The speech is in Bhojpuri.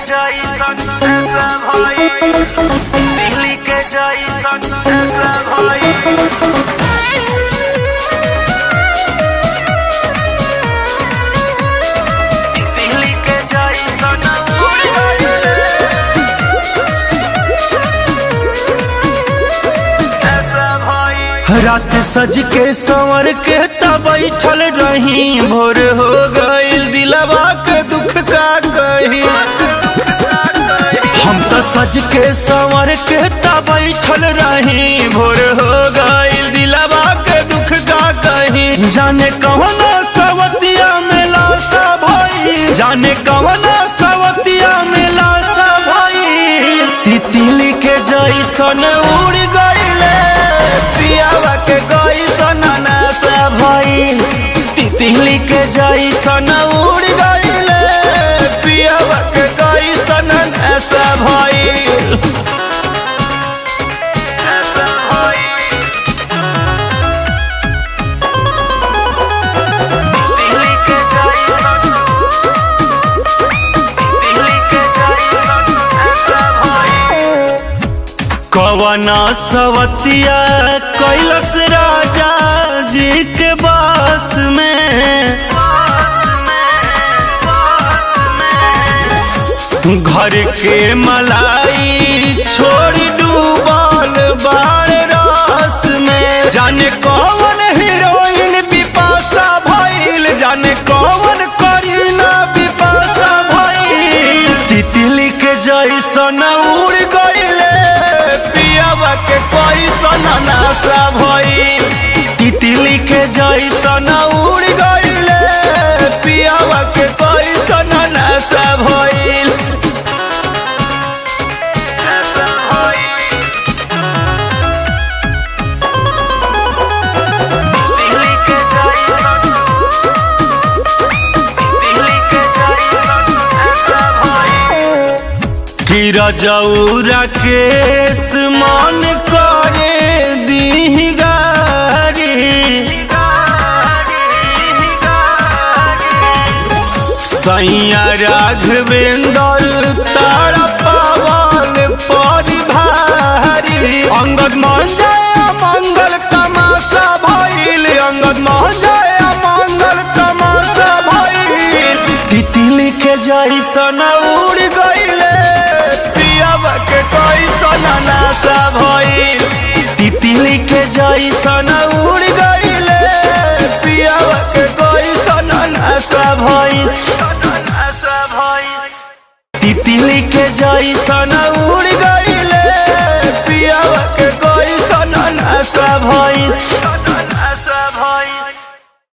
जैसन ऐसा भाई, दिल्ली के जैसन ऐसा भाई। दिल्ली के जैसन ऐसा भाई। रात सज के संवर के तब बैठल रही, भोर हो गईल दिलवा के दुख का कही। हम तो सज के संवर के तब बैठल रही, भोर हो गईल दिलवा के दुख का कही। जाने कौना सवतिया में लाशा भाई, जाने कौना सवतिया में लाशा भाई। तितली के जैसन उड़ गईले पियावा के गईसन नासा भइल। तितली के जैसन उड़ गईले पियावा के गईसन नासा भइल। ऐसा भाई। दिल्ली के जैसन, दिल्ली के जैसन ऐसा भाई। कवना सवतिया कैलस राजा जी के बास में, घर के मलाई छोड़ डूबल बाड़ रस में। जाने कौन हीरोइन बिपाशा भइल, जाने कौन करीना बिपाशा भइल। तितली के जैसन उड़ गईले पियावा के कैसन नाशा भइल। तितली के जैसन उड़ गईले पियावा के कैसन नाशा भइल। ऐसा भाई। दिल्ली के जैसन, दिल्ली के जैसन ऐसा भाई। कि रजौरा केस मन करे दी गारी। सैया राघवेंद्र तारा पावन परिभारी। अंगद मान जाए मंगल तमाशा भइल, अंगद मान जाए मंगल तमाशा भइल। तितली के जैसन उड़ गईले पियावा के कैसन नाशा भइल। तितली के जैसन उड़ गईले पियावा के कैसन नाशा भइल। ऐसा भाई। तितली के जैसन उड़ गईले पियावा के कैसन नाशा भइल।